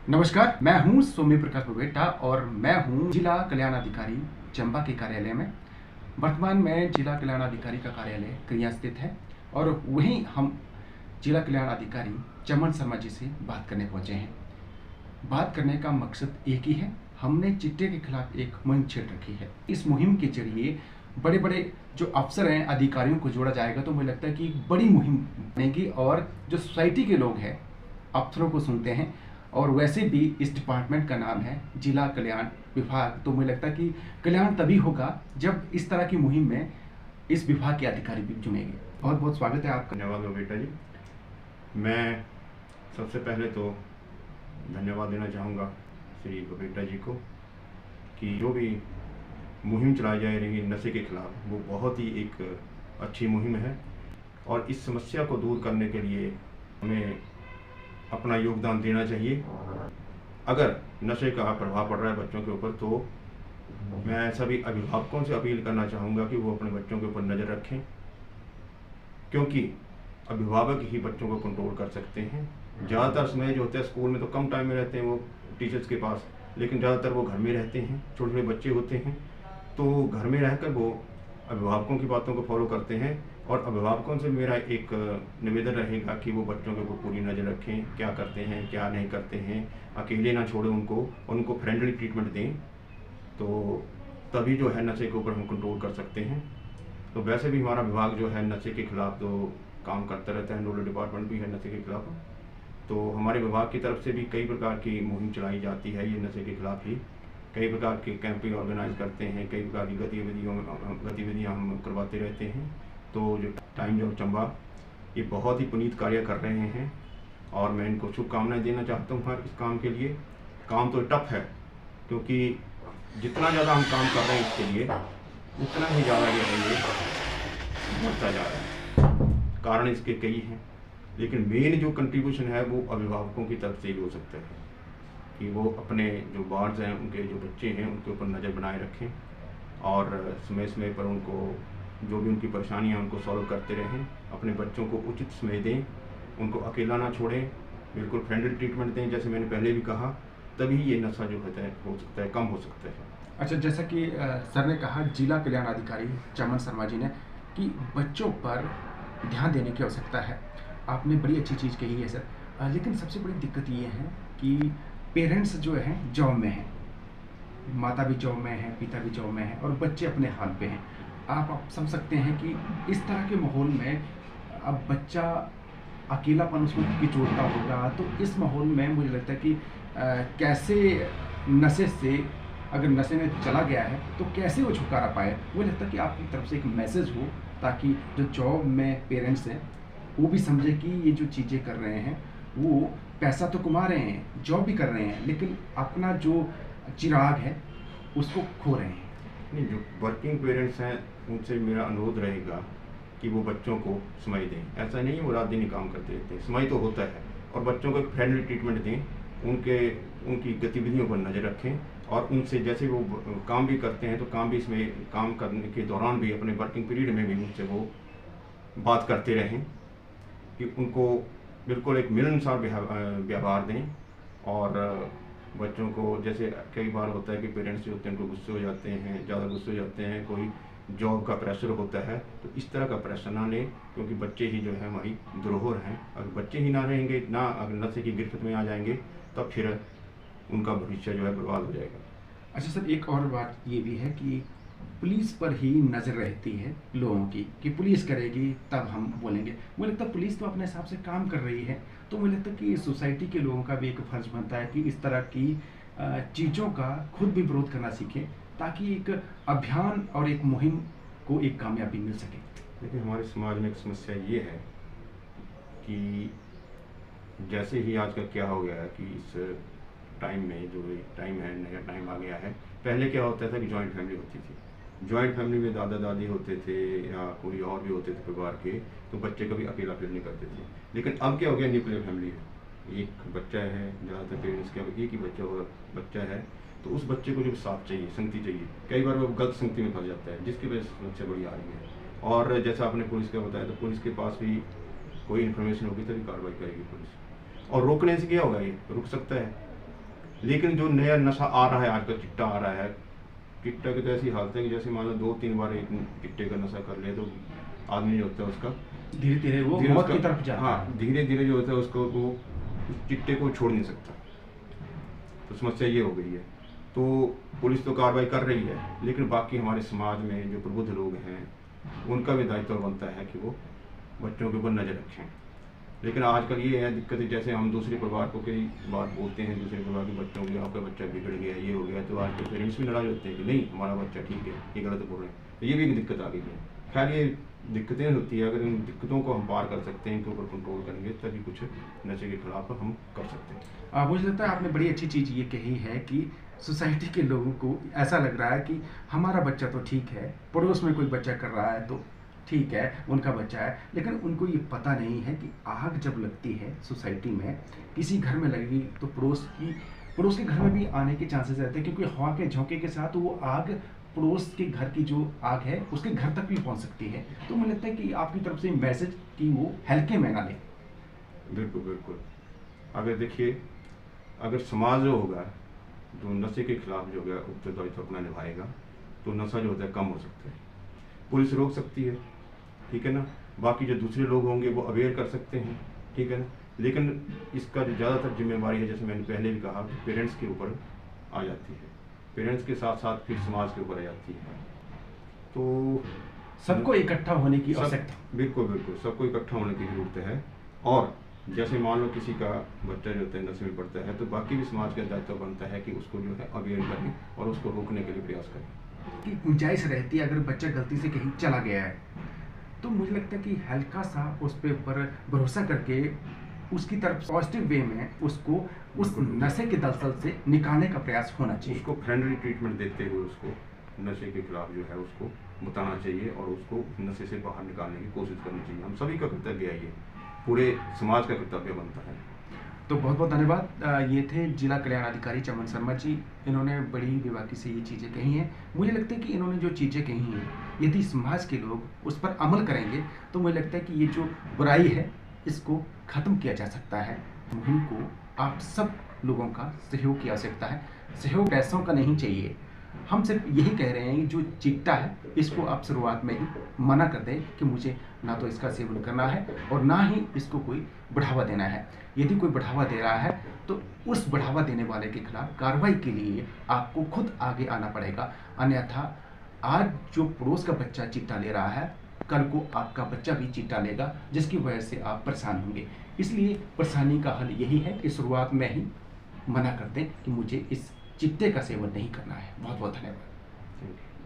नमस्कार, मैं हूं सौम्य प्रकाश बबेटा और मैं हूं जिला कल्याण अधिकारी चंबा के कार्यालय में। वर्तमान में जिला कल्याण अधिकारी का कार्यालय करिया स्थित है और वहीं हम जिला कल्याण अधिकारी चमन शर्मा जी से बात करने पहुंचे हैं। बात करने का मकसद एक ही है, हमने चिट्टे के खिलाफ एक मुहिम छेड़ रखी है। इस मुहिम के जरिए बड़े बड़े जो अफसर हैं, अधिकारियों को जोड़ा जाएगा, तो मुझे लगता है कि बड़ी मुहिम बनेगी और जो सोसाइटी के लोग हैं अफसरों को सुनते हैं और वैसे भी इस डिपार्टमेंट का नाम है जिला कल्याण विभाग, तो मुझे लगता है कि कल्याण तभी होगा जब इस तरह की मुहिम में इस विभाग के अधिकारी भी जुड़ेंगे। बहुत बहुत स्वागत है आपका। धन्यवाद बेटा जी। मैं सबसे पहले तो धन्यवाद देना चाहूँगा श्री बबेटा जी को कि जो भी मुहिम चलाई जा रही है नशे के खिलाफ, वो बहुत ही एक अच्छी मुहिम है और इस समस्या को दूर करने के लिए हमें अपना योगदान देना चाहिए। अगर नशे का प्रभाव पड़ रहा है बच्चों के ऊपर, तो मैं सभी अभिभावकों से अपील करना चाहूँगा कि वो अपने बच्चों के ऊपर नज़र रखें, क्योंकि अभिभावक ही बच्चों को कंट्रोल कर सकते हैं। ज़्यादातर समय जो होता है स्कूल में तो कम टाइम में रहते हैं वो टीचर्स के पास, लेकिन ज़्यादातर वो घर में रहते हैं, छोटे छोटे बच्चे होते हैं, तो घर में रहकर वो अभिभावकों की बातों को फॉलो करते हैं। और अभिभावकों से मेरा एक निवेदन रहेगा कि वो बच्चों के ऊपर पूरी नज़र रखें, क्या करते हैं क्या नहीं करते हैं, अकेले ना छोड़ें उनको फ्रेंडली ट्रीटमेंट दें, तो तभी जो है नशे के ऊपर हम कंट्रोल कर सकते हैं। तो वैसे भी हमारा विभाग जो है नशे के खिलाफ तो काम करता रहता है, रूरल डिपार्टमेंट भी है नशे के खिलाफ, तो हमारे विभाग की तरफ से भी कई प्रकार की मुहिम चलाई जाती है। ये नशे के खिलाफ ही कई प्रकार के कैंपिंग ऑर्गेनाइज करते हैं, कई प्रकार की गतिविधियाँ हम करवाते रहते हैं। तो जो टाइम्स ऑफ चंबा ये बहुत ही पुनीत कार्य कर रहे हैं और मैं इनको शुभकामनाएं देना चाहता हूँ हर इस काम के लिए। काम तो टफ है, क्योंकि जितना ज़्यादा हम काम कर रहे हैं इसके लिए, उतना ही ज़्यादा ये बढ़ता जा रहा है। कारण इसके कई हैं, लेकिन मेन जो कंट्रीब्यूशन है वो अभिभावकों की तरफ से ही हो सकता है कि वो अपने जो वार्ड्स हैं, उनके जो बच्चे हैं, उनके ऊपर नज़र बनाए रखें और समय समय पर उनको जो भी उनकी परेशानियाँ उनको सॉल्व करते रहें, अपने बच्चों को उचित समय दें, उनको अकेला ना छोड़ें, बिल्कुल फ्रेंडली ट्रीटमेंट दें, जैसे मैंने पहले भी कहा, तभी ये नशा जो होता है हो सकता है, कम हो सकता है। अच्छा, जैसा कि सर ने कहा, जिला कल्याण अधिकारी चमन शर्मा जी ने, कि बच्चों पर ध्यान देने की आवश्यकता है। आपने बड़ी अच्छी चीज़ कही है सर, लेकिन सबसे बड़ी दिक्कत ये है कि पेरेंट्स जो हैं जॉब में हैं, माता भी जॉब में है, पिता भी जॉब में है और बच्चे अपने हाल पे हैं। आप समझ सकते हैं कि इस तरह के माहौल में अब बच्चा अकेलापन उसमें निचोड़ता होगा, तो इस माहौल में मुझे लगता है कि कैसे नशे से, अगर नशे में चला गया है तो कैसे वो छुटकारा पाए। मुझे लगता है कि आपकी तरफ से एक मैसेज हो, ताकि जो जॉब में पेरेंट्स हैं वो भी समझे कि ये जो चीज़ें कर रहे हैं, वो पैसा तो कमा रहे हैं, जॉब भी कर रहे हैं, लेकिन अपना जो चिराग है उसको खो रहे हैं। नहीं, जो वर्किंग पेरेंट्स हैं उनसे मेरा अनुरोध रहेगा कि वो बच्चों को समय दें। ऐसा नहीं वो रात दिन ही काम करते रहते हैं, समय तो होता है, और बच्चों को एक फ्रेंडली ट्रीटमेंट दें, उनकी गतिविधियों पर नज़र रखें और उनसे जैसे वो काम भी करते हैं तो काम करने के दौरान भी अपने वर्किंग पीरियड में भी उनसे वो बात करते रहें कि उनको बिल्कुल एक मिलनसार व्यवहार दें। और बच्चों को, जैसे कई बार होता है कि पेरेंट्स जो होते हैं उनको गुस्से हो जाते हैं, ज़्यादा गुस्से हो जाते हैं, कोई जॉब का प्रेशर होता है, तो इस तरह का प्रेशर ना लें, क्योंकि बच्चे ही जो है हमारी धरोहर हैं। अगर बच्चे ही ना रहेंगे, ना अगर नशे की गिरफ्त में आ जाएंगे, तब फिर उनका भविष्य जो है बर्बाद हो जाएगा। अच्छा सर, एक और बात ये भी है कि पुलिस पर ही नज़र रहती है लोगों की, कि पुलिस करेगी तब हम बोलेंगे। मुझे लगता है पुलिस तो अपने हिसाब से काम कर रही है, तो मुझे लगता है कि सोसाइटी के लोगों का भी एक फर्ज बनता है कि इस तरह की चीज़ों का खुद भी विरोध करना सीखें, ताकि एक अभियान और एक मुहिम को एक कामयाबी मिल सके। देखिए, हमारे समाज में एक समस्या ये है कि जैसे ही आजकल क्या हो गया है कि इस टाइम में जो टाइम है, नया टाइम आ गया है। पहले क्या होता था कि जॉइंट फैमिली होती थी, जॉइंट फैमिली में दादा दादी होते थे या कोई और भी होते थे परिवार के, तो बच्चे कभी अकेला फील नहीं करते थे। लेकिन अब क्या हो गया, न्यूक्लियर फैमिली है, एक बच्चा है, ज़्यादातर पेरेंट्स क्या, एक ही बच्चा है, तो उस बच्चे को जो साथ चाहिए, संगति चाहिए, कई बार वो गलत संगति में फंस जाता है, जिसकी वजह से समस्या बड़ी आ रही है। और जैसा आपने पुलिस का बताया, तो पुलिस के पास भी कोई इन्फॉर्मेशन होगी तभी कार्रवाई करेगी पुलिस, और रोकने से क्या होगा, ये रुक सकता है। लेकिन जो नया नशा आ रहा है आजकल, चिट्टा आ रहा है, चिट्टा की तो ऐसी हालत है कि जैसे मान लो 2-3 बार एक चिट्टे का नशा कर ले तो आदमी जो होता है उसका धीरे धीरे वो धीरे मौत की उसका तरफ जाता हाँ है। धीरे धीरे जो होता है उसको वो उस चिट्टे को छोड़ नहीं सकता। तो समस्या ये हो गई है। तो पुलिस तो कार्रवाई कर रही है, लेकिन बाकी हमारे समाज में जो प्रबुद्ध लोग हैं उनका भी दायित्व बनता है कि वो बच्चों के ऊपर नज़र रखें। लेकिन आजकल ये है दिक्कत है, जैसे हम दूसरे परिवार को कई बात बोलते हैं, दूसरे परिवार के बच्चों को आपका बच्चा बिगड़ गया, ये हो गया, तो आजकल पेरेंट्स भी नाराज होते हैं कि नहीं हमारा बच्चा ठीक है, ये गलत बोल रहे हैं। तो ये भी एक दिक्कत आ गई है। खैर ये दिक्कतें होती है, अगर इन दिक्कतों को हम पार कर सकते हैं, इनके ऊपर कंट्रोल करेंगे तभी कुछ नशे के खिलाफ हम कर सकते हैं। मुझे लगता है आपने बड़ी अच्छी चीज़ ये कही है कि सोसाइटी के लोगों को ऐसा लग रहा है कि हमारा बच्चा तो ठीक है, पड़ोस में कोई बच्चा कर रहा है तो ठीक है, उनका बच्चा है, लेकिन उनको ये पता नहीं है कि आग जब लगती है सोसाइटी में, किसी घर में लगेगी तो पड़ोस के घर में भी आने के चांसेस रहते हैं, क्योंकि हवा के झोंके के साथ वो आग पड़ोस के घर की जो आग है उसके घर तक भी पहुंच सकती है। तो मुझे लगता है कि आपकी तरफ से मैसेज कि वो हल्के में ना लें। बिल्कुल बिल्कुल। अगर देखिए, अगर समाज जो होगा जो नशे के खिलाफ जो है उत्तरदायित्व अपना निभाएगा तो नशा जो होता है कम हो सकता है, पुलिस रोक सकती है, ठीक है ना। बाकी जो दूसरे लोग होंगे वो अवेयर कर सकते हैं, ठीक है ना। लेकिन इसका जो ज़्यादातर जिम्मेवारी है, जैसे मैंने पहले भी कहा, पेरेंट्स के ऊपर आ जाती है, पेरेंट्स के साथ साथ फिर समाज के ऊपर आ जाती है। तो सबको इकट्ठा होने की आवश्यकता। बिल्कुल बिल्कुल, सबको इकट्ठा होने की जरूरत है। और जैसे मान लो किसी का बच्चा जो होता है नशे में पड़ता है, तो बाकी भी समाज का दायित्व बनता है कि उसको जो है अवेयर करें और उसको रोकने के लिए प्रयास करें। कि गुंजाइश रहती है अगर बच्चा गलती से कहीं चला गया है तो मुझे लगता है कि हल्का सा उस पे ऊपर भरोसा करके उसकी तरफ पॉजिटिव वे में उसको उस नशे के दलदल से निकालने का प्रयास होना चाहिए। उसको फ्रेंडली ट्रीटमेंट देते हुए उसको नशे के खिलाफ जो है उसको बताना चाहिए और उसको नशे से बाहर निकालने की कोशिश करनी चाहिए। हम सभी का कर्तव्य है, ये पूरे समाज का कर्तव्य बनता है। तो बहुत बहुत धन्यवाद। ये थे जिला कल्याण अधिकारी चमन शर्मा जी। इन्होंने बड़ी बेबाकी से ये चीज़ें कही हैं। मुझे लगता है कि इन्होंने जो चीज़ें कही हैं यदि समाज के लोग उस पर अमल करेंगे तो मुझे लगता है कि ये जो बुराई है इसको ख़त्म किया जा सकता है। मुहिम को आप सब लोगों का सहयोग की आवश्यकता है। सहयोग पैसों का नहीं चाहिए। हम सिर्फ यही कह रहे हैं कि जो चिट्टा है इसको आप शुरुआत में ही मना कर दें कि मुझे ना तो इसका सेवन करना है और ना ही इसको कोई बढ़ावा देना है। यदि कोई बढ़ावा दे रहा है तो उस बढ़ावा देने वाले के खिलाफ कार्रवाई के लिए आपको खुद आगे आना पड़ेगा। अन्यथा आज जो पड़ोस का बच्चा चिट्टा ले रहा है कल को आपका बच्चा भी चिट्टा लेगा, जिसकी वजह से आप परेशान होंगे। इसलिए परेशानी का हल यही है कि शुरुआत में ही मना कर दें कि मुझे इस चिट्टे का सेवन नहीं करना है। बहुत बहुत धन्यवाद। Thank you.